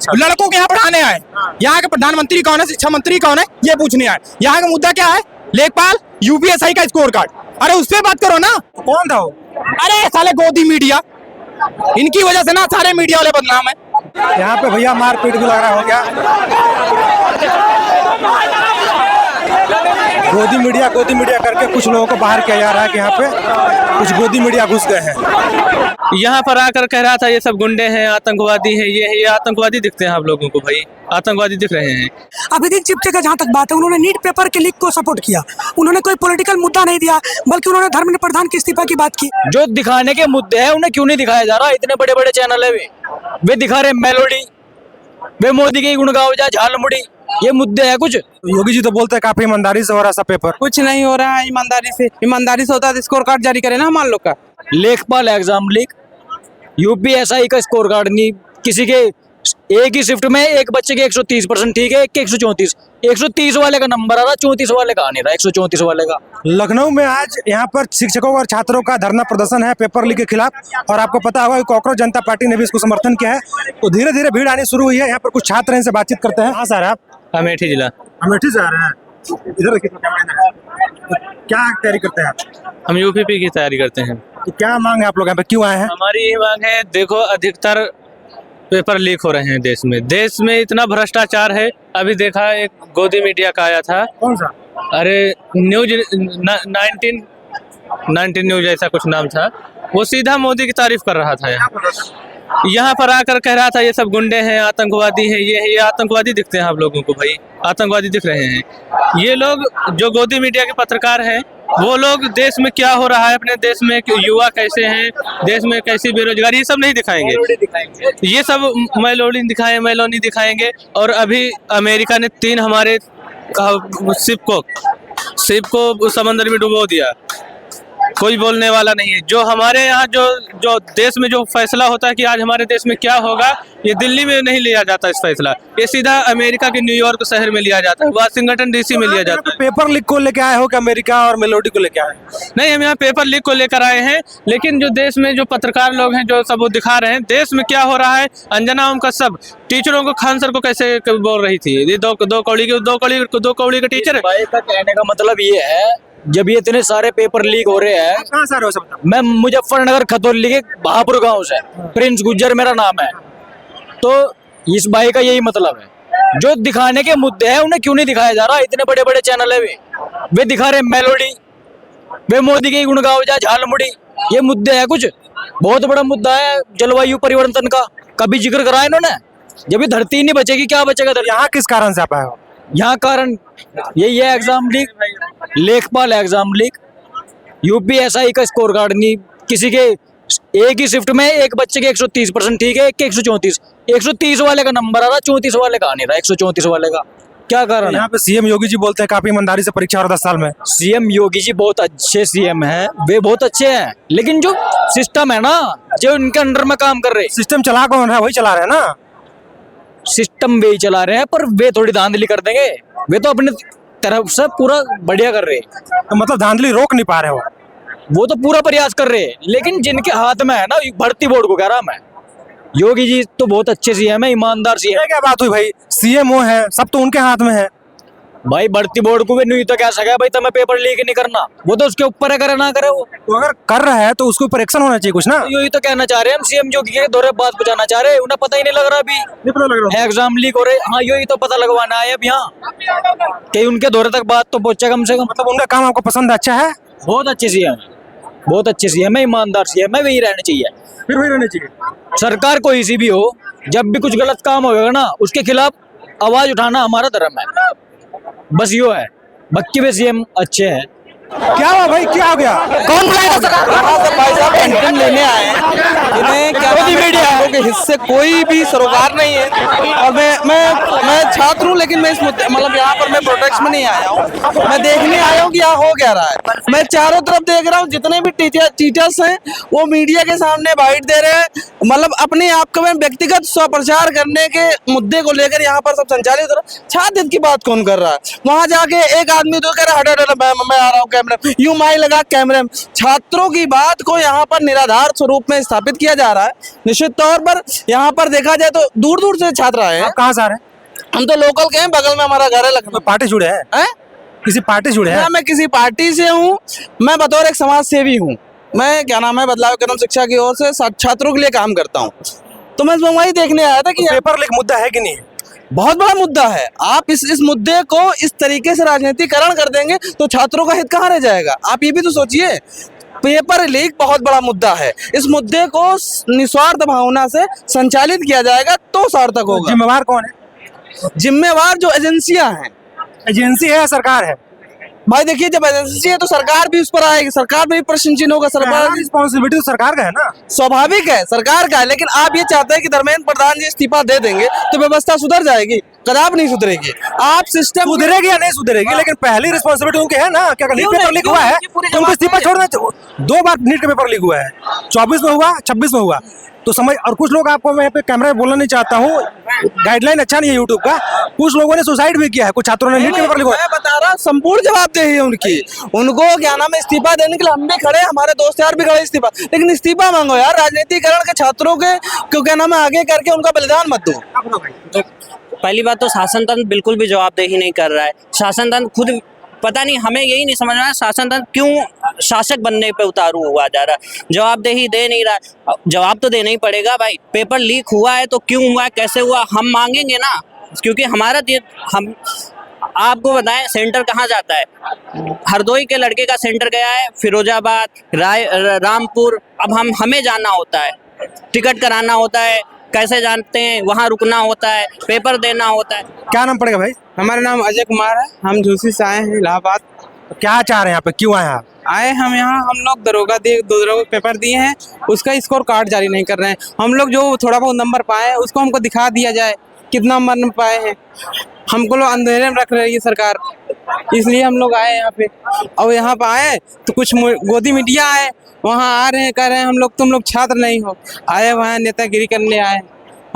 लड़कों के यहाँ पढ़ाने आए। यहाँ के प्रधानमंत्री कौन है, शिक्षा मंत्री कौन है, ये पूछने आए। यहाँ का मुद्दा क्या है? लेखपाल, यूपीएससी का स्कोर कार्ड। अरे उससे बात करो ना। कौन था वो? अरे साले गोदी मीडिया, इनकी वजह से ना सारे मीडिया वाले बदनाम है। यहाँ पे भैया मारपीट भी लग रहा हो गया। गोदी मीडिया करके कुछ लोगों को बाहर किया जा रहा है कि यहाँ पे कुछ गोदी मीडिया घुस गए हैं। यहाँ पर आकर कह रहा था ये सब गुंडे हैं, आतंकवादी हैं, ये है, ये आतंकवादी दिखते हैं आप लोगों को भाई, आतंकवादी दिख रहे हैं। अभिजीत चिप्टे का जहाँ तक बात है, उन्होंने नीट पेपर के लीक को सपोर्ट किया। उन्होंने कोई पॉलिटिकल मुद्दा नहीं दिया, बल्कि उन्होंने धर्मेंद्र प्रधान के इस्तीफा की बात की। जो दिखाने के मुद्दे हैं उन्हें क्यों नहीं दिखाया जा रहा? इतने बड़े बड़े चैनल है वे दिखा रहे मेलोडी, वे मोदी के गुण गाओ जा झालमुड़ी, ये मुद्दे हैं कुछ। योगी जी तो बोलते हैं काफी ईमानदारी से हो रहा है पेपर। कुछ नहीं हो रहा है ईमानदारी से होता है स्कोर कार्ड जारी करे ना हमारे लोग का। लेखपाल एग्जाम लीक, यूपीएससी का स्कोर कार्ड नहीं, किसी के एक ही शिफ्ट में एक बच्चे के 130% ठीक है, एक के 134, 130 वाले का नंबर आ रहा, 34 वाले का आ नहीं रहा, 134 वाले का। लखनऊ में आज यहाँ पर शिक्षकों और छात्रों का धरना प्रदर्शन है पेपर लीक के खिलाफ, और आपको पता होगा कि कांग्रेस जनता पार्टी ने भी इसको समर्थन किया है। तो धीरे धीरे भीड़ आनी शुरू हुई है। यहाँ पर कुछ छात्र हैं, इनसे बातचीत करते हैं। हाँ सर, आप अमेठी जिला। अमेठी से आ रहे हैं? इधर देखिए, क्या तैयारी करते हैं आप? हम यूपीपी की तैयारी करते हैं। तो क्या मांग है आप लोग यहाँ पे, क्यों आए हैं? हमारी ये मांग है, देखो अधिकतर पेपर लीक हो रहे हैं देश में इतना भ्रष्टाचार है। अभी देखा एक गोदी मीडिया का आया था। कौन सा? अरे न्यूज 19 न्यूज ऐसा कुछ नाम था, वो सीधा मोदी की तारीफ कर रहा था। यहाँ पर आकर कह रहा था ये सब गुंडे हैं, आतंकवादी हैं, ये है, ये आतंकवादी दिखते हैं आप लोगों को भाई, आतंकवादी दिख रहे हैं। ये लोग जो गोदी मीडिया के पत्रकार हैं, वो लोग देश में क्या हो रहा है, अपने देश में युवा कैसे हैं, देश में कैसी बेरोजगारी, ये सब नहीं दिखाएंगे। ये सब मेलोनी दिखाएंगे। और अभी अमेरिका ने 3 हमारे शिप को समंदर में डुबो दिया, कोई बोलने वाला नहीं है। जो हमारे यहाँ जो देश में जो फैसला होता है कि आज हमारे देश में क्या होगा, ये दिल्ली में नहीं लिया जाता इस फैसला, ये सीधा अमेरिका के न्यूयॉर्क शहर में लिया जाता है, वाशिंगटन डीसी में लिया जाता है। पेपर लीक को लेकर आए हो कि अमेरिका और मेलोडी को लेकर आए? नहीं, हम यहाँ पेपर लीक को लेकर आए हैं, लेकिन जो देश में जो पत्रकार लोग हैं जो सब वो दिखा रहे हैं देश में क्या हो रहा है। अंजना ओम कश्यप टीचरों को, खान सर को कैसे बोल रही थी, ये दो कौड़ी के टीचर। भाई का कहने का मतलब ये है, जब ये इतने सारे पेपर लीक हो रहे हैं। कहाँ से आ रहे हो सब? मैं मुजफ्फरनगर खतौली के बहापुर गांव से, प्रिंस गुज्जर मेरा नाम है। तो इस भाई का यही मतलब है, जो दिखाने के मुद्दे हैं उन्हें क्यों नहीं दिखाया जा रहा? इतने बड़े बड़े चैनल है वे दिखा रहे मेलोडी, वे मोदी के गुण गाओ जा झालमुड़ी, ये मुद्दे हैं कुछ। बहुत बड़ा मुद्दा है जलवायु परिवर्तन का, कभी जिक्र करा इन्होंने? जब ये धरती नहीं बचेगी क्या बचेगा? यहाँ किस कारण से आप आए हो? यहाँ कारण यही है, एग्जाम लीक, लेखपाल एग्जाम लीक, यूपीएससी का स्कोर कार्ड नहीं, किसी के एक ही शिफ्ट में एक बच्चे के 130% ठीक है, एक के 134, 130 वाले का नंबर आ रहा, 34 वाले का आ नहीं रहा, 134 वाले का। क्या कारण है? यहाँ पे सीएम योगी जी बोलते हैं काफी ईमानदारी से परीक्षा हो रहा 10 साल में। सीएम योगी जी बहुत अच्छे सीएम हैं, वे बहुत अच्छे हैं, लेकिन जो सिस्टम है ना, जो उनके अंडर में काम कर रहे, सिस्टम चला कौन रहा है? वही चला रहे हैं ना। सिस्टम वे ही चला रहे हैं, पर वे थोड़ी धांधली कर देंगे, वे तो अपने तरफ से पूरा बढ़िया कर रहे हैं। तो मतलब धांधली रोक नहीं पा रहे हो? वो तो पूरा प्रयास कर रहे हैं, लेकिन जिनके हाथ में है ना, भर्ती बोर्ड को कह रहा मैं, योगी जी तो बहुत अच्छे सीएम है, ईमानदार सीएम है। क्या बात हुई भाई, सीएम वो है, सब तो उनके हाथ में है भाई। भर्ती बोर्ड को भी नहीं तो क्या सका भाई, तुम्हें पेपर लीक नहीं करना, वो तो उसके ऊपर है, करे ना करे वो। तो अगर कर रहा है तो उसके ऊपर एक्शन होना चाहिए कुछ ना। यही तो कहना चाह रहे हैं हम, सीएम योगी के दौरे बात पहुंचाना चाह रहे हैं, उन्हें पता ही नहीं लग रहा अभी एग्जाम लीक हो रहे। हाँ, यही तो पता लगवाना है अब यहाँ, कि उनके दौरे तक बात तो पहुंचे कम से कम। मतलब उनका काम आपको पसंद अच्छा है? बहुत अच्छे सीएम है, बहुत अच्छे सीएम है, ईमानदार सीएम है, वही रहने चाहिए। फिर वही रहने चाहिए। सरकार कोई सी भी हो, जब भी कुछ गलत काम होगा ना, उसके खिलाफ आवाज उठाना हमारा धर्म है, बस यो है। बाकी वे सीएम अच्छे हैं। क्या हुआ भाई, क्या हो गया? कौन बुलाया? भाई साहब कंटेंट लेने आए हैं, इन्हें क्या मीडिया के हिस्से कोई भी सरोकार नहीं है। और मैं छात्र हूँ, लेकिन मैं इस मुद्दे मतलब यहाँ पर मैं प्रोटेस्ट में नहीं आया हूँ, मैं देखने आया हूँ कि यहाँ हो क्या रहा है। मैं चारों तरफ देख रहा हूँ, जितने भी टीचर्स हैं वो मीडिया के सामने बाइट दे रहे हैं, मतलब अपने आप को व्यक्तिगत स्वप्रचार करने के मुद्दे को लेकर यहाँ पर सब संचालित हो रहा है। छात्र हित की बात कौन कर रहा है? वहां जाके एक आदमी तो कह रहा है मैं आ रहा हूँ कैमरे, यूं माई लगा कैमरे में। छात्रों की बात को यहाँ पर निराधार स्वरूप में स्थापित किया जा रहा है। निश्चित तौर पर यहाँ पर देखा जाए तो दूर दूर से छात्र आए हैं। आप कहाँ से आ रहे हैं? हम तो लोकल के हैं, बगल में हमारा घर है लखनऊ। पार्टी जुड़े हैं? हैं? किसी पार्टी जुड़े हैं? मैं किसी पार्टी से हूँ, मैं बतौर एक समाज सेवी हूँ। मैं क्या नाम है बदलाव कदम शिक्षा की ओर से छात्रों के लिए काम करता हूँ। तो मैं वही देखने आया था कि पेपर लीक मुद्दा है कि नहीं? बहुत बड़ा मुद्दा है। आप इस मुद्दे को इस तरीके से राजनीतिकरण कर देंगे तो छात्रों का हित कहाँ रह जाएगा? आप ये भी तो सोचिए। पेपर लीक बहुत बड़ा मुद्दा है, इस मुद्दे को निस्वार्थ भावना से संचालित किया जाएगा तो सार्थक होगा। जिम्मेवार कौन है? जिम्मेवार जो एजेंसियां हैं। एजेंसी है या सरकार है? भाई देखिए, जब एजेंसी है तो सरकार भी उस पर आएगी, सरकार में भी प्रश्न चिन्ह होगा। सरकार रिस्पॉन्सिबिलिटी तो सरकार का है ना? स्वाभाविक है, सरकार का है, लेकिन आप ये चाहते हैं कि धर्मेंद्र प्रधान जी इस्तीफा दे देंगे तो व्यवस्था सुधर जाएगी? कदापि नहीं सुधरेगी। आप सिस्टम सुधरेगी या नहीं सुधरेगी, लेकिन पहली रिस्पॉन्सिबिलिटी उनकी है ना। क्या नीट पेपर लीक हुआ है तो उनको इस्तीफा छोड़ना चाहिए। 2 बार नीट का पेपर लीक हुआ है, 24 में हुआ, 26 में हुआ। तो समझ, और कुछ लोग, आपको मैं पे कैमरा में बोलना नहीं चाहता हूँ, गाइडलाइन अच्छा नहीं है यूट्यूब का, कुछ लोगों ने सुसाइड भी किया है, कुछ छात्रों ने नीट के पेपर लीक हुआ। मैं बता रहा हूं, संपूर्ण जवाबदेही है उनकी। उनको क्या नाम है इस्तीफा देने के लिए हम भी खड़े, हमारे दोस्त यार भी खड़े इस्तीफा, लेकिन इस्तीफा मांगो यार। राजनीतिकरण के छात्रों के क्या नाम है आगे करके उनका बलिदान मत दो। पहली बात तो शासन तंत्र बिल्कुल भी जवाबदेही नहीं कर रहा है। शासन तंत्र खुद, पता नहीं, हमें यही नहीं समझ में आया शासन तंत्र क्यों शासक बनने पे उतारू हुआ जा रहा है, जवाबदेही दे नहीं रहा। जवाब तो देना ही पड़ेगा भाई। पेपर लीक हुआ है तो क्यों हुआ, कैसे हुआ, हम मांगेंगे ना, क्योंकि हमारा हम आपको बताएं सेंटर कहाँ जाता है। हरदोई के लड़के का सेंटर गया है, फिरोजाबाद, रामपुर। अब हमें जाना होता है, टिकट कराना होता है, कैसे जानते हैं, वहाँ रुकना होता है, पेपर देना होता है। क्या नाम पड़ेगा भाई? हमारा नाम अजय कुमार है, हम झूसी से आए हैं इलाहाबाद। तो क्या चाह रहे हैं यहाँ पे, क्यों आए हैं आप? आए हम यहाँ, हम लोग दरोगा पेपर दिए हैं, उसका स्कोर कार्ड जारी नहीं कर रहे हैं। हम लोग जो थोड़ा बहुत नंबर पाए हैं उसको हमको दिखा दिया जाए, कितना नंबर पाए हैं। हमको लोग अंधेरे में रख रही है सरकार, इसलिए हम लोग आए यहाँ पे। और यहाँ पे आए तो कुछ गोदी मीडिया आए, वहाँ आ रहे हैं, कह रहे हैं हम लोग, तुम लोग छात्र नहीं हो, आए वहाँ नेतागिरी करने आए।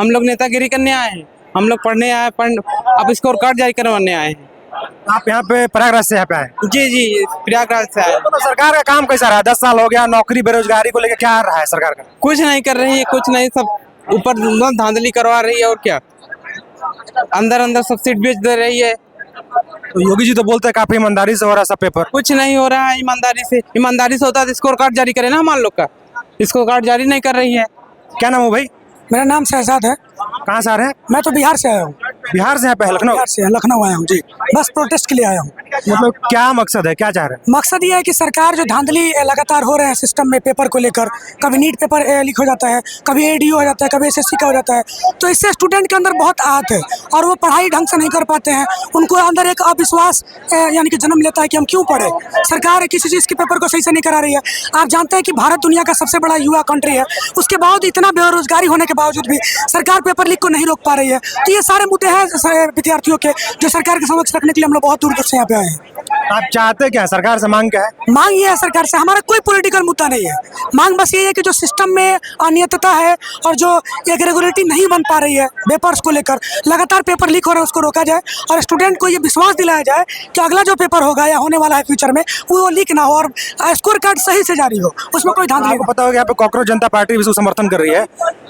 हम लोग नेतागिरी करने आए हैं, हम लोग पढ़ने आए, अब स्कोर कार्ड जारी करवाने आए हैं। आप यहाँ पे प्रयागराज से यहाँ पे आए? जी प्रयागराज से आए। तो सरकार का काम कैसा रहा? 10 साल हो गया, नौकरी बेरोजगारी को लेकर क्या रहा है सरकार का? कुछ नहीं कर रही है, कुछ नहीं, सब ऊपर धांधली करवा रही है और क्या, अंदर सब सीट बेच दे रही है। तो योगी जी तो बोलते हैं काफी ईमानदारी से हो रहा है सब पेपर। कुछ नहीं हो रहा है ईमानदारी से होता है स्कोर कार्ड जारी करे ना, हम लोग का स्कोर कार्ड जारी नहीं कर रही है। क्या नाम हो भाई? मेरा नाम शहजाद है। कहाँ से आ रहे हैं? मैं तो बिहार से आया हूँ। बिहार से यहाँ पे? लखनऊ? बिहार से लखनऊ आया हूँ जी, बस प्रोटेस्ट के लिए आया हूँ। मतलब क्या मकसद है, क्या चाह रहे हैं? मकसद ये है कि सरकार जो धांधली लगातार हो रहे हैं सिस्टम में पेपर को लेकर, कभी नीट पेपर लीक हो जाता है, कभी एडीओ हो जाता है, कभी एसएससी का हो जाता है, तो इससे स्टूडेंट के अंदर बहुत आहत है और वो पढ़ाई ढंग से नहीं कर पाते हैं। उनको अंदर एक अविश्वास यानी कि जन्म लेता है कि हम क्यों पढ़े, सरकार किसी चीज़ के पेपर को सही से नहीं करा रही है। आप जानते हैं कि भारत दुनिया का सबसे बड़ा युवा कंट्री है, उसके बावजूद इतना बेरोजगारी होने के बावजूद भी सरकार पेपर लीक को नहीं रोक पा रही है। तो ये सारे मुद्दे हैं विद्यार्थियों के, जो सरकार के समक्ष रखने के लिए हम लोग बहुत दूर दूर से यहाँ पे आए हैं। आप चाहते क्या है सरकार से? मांग क्या है? मांग ये है सरकार से, हमारा कोई पॉलिटिकल मुद्दा नहीं है। मांग बस ये है कि जो सिस्टम में अनियमितता है और जो एक रेगुलेटरी नहीं बन पा रही है पेपर्स को लेकर, लगातार पेपर लीक हो रहा है, उसको रोका जाए और स्टूडेंट को ये विश्वास दिलाया जाए कि अगला जो पेपर होगा या होने वाला है फ्यूचर में वो लीक ना हो और स्कोर कार्ड सही से जारी हो, उसमें कोई धांधली। आपको पता होगा यहाँ पे कांग्रेस जनता पार्टी भी इसको समर्थन कर रही है,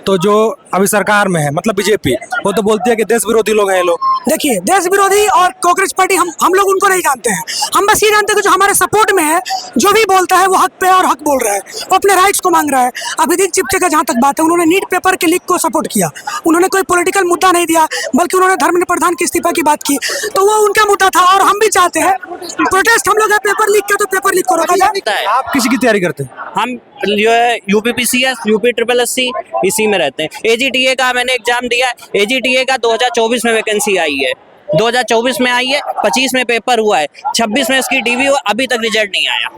तो जो अभी सरकार में है मतलब बीजेपी, वो तो बोलती है कि देश विरोधी लोग हैं ये लोग। देखिए, देश विरोधी और कांग्रेस पार्टी हम लोग उनको नहीं जानते हैं। हम बस ये जानते हैं कि जो हमारे सपोर्ट में है, जो भी बोलता है वो हक पे और हक बोल रहा है, वो अपने राइट्स को मांग रहा है। अभिजीत चिपचे का जहाँ तक बात है, उन्होंने नीट पेपर के लीक को सपोर्ट किया, उन्होंने कोई पॉलिटिकल मुद्दा नहीं दिया, बल्कि उन्होंने धर्मेंद्र प्रधान के इस्तीफा की बात की, तो वो उनका मुद्दा था। और हम भी चाहते हैं प्रोटेस्ट, हम लोग पेपर लीक का, तो पेपर लीक को रोका जाए। आप किसी की तैयारी करते हैं? हम जो है यूपीपीसीएस, यूपी SSC इसी में रहते हैं। AGTA का मैंने एग्जाम दिया, AGTA का 2024 में वैकेंसी आई है, 2024 में आई है, 25 में पेपर हुआ है, 26 में इसकी DV हुआ, अभी तक रिजल्ट नहीं आया।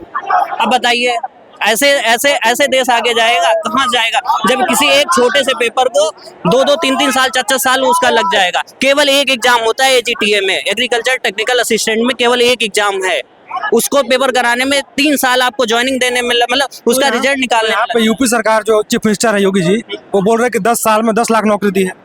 अब बताइए ऐसे ऐसे ऐसे देश आगे जाएगा, कहाँ जाएगा? जब किसी एक छोटे से पेपर को 2-2, 3-3 साल, 4-4 साल उसका लग जाएगा। केवल एक एग्जाम होता है AGTA में, एग्रीकल्चर टेक्निकल असिस्टेंट में केवल एक एग्जाम है। उसको पेपर कराने में 3 साल आपको ज्वाइनिंग देने में मतलब उसका रिजल्ट निकालने यहाँ पे यूपी सरकार जो चीफ मिनिस्टर है योगी जी, वो बोल रहे हैं कि 10 साल में 10 लाख नौकरी दी है।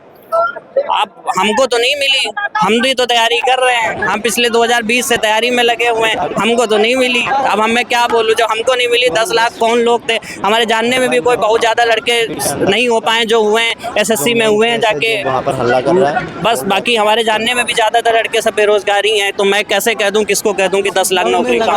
अब हमको तो नहीं मिली, हम भी तो तैयारी कर रहे हैं, हम पिछले 2020 से तैयारी में लगे हुए हैं, हमको तो नहीं मिली। अब हम मैं क्या बोलूं, जो हमको नहीं मिली 10 लाख कौन लोग थे? हमारे जानने में भी कोई बहुत ज्यादा लड़के नहीं हो पाए जो हुए हैं, SSC में हुए हैं जाके, वहाँ पर हल्ला कर रहा है। बस बाकी हमारे जानने में भी ज्यादातर लड़के सब बेरोजगारी हैं। तो मैं कैसे कह दूं, किसको कह दूं कि 10 लाख नौकरी का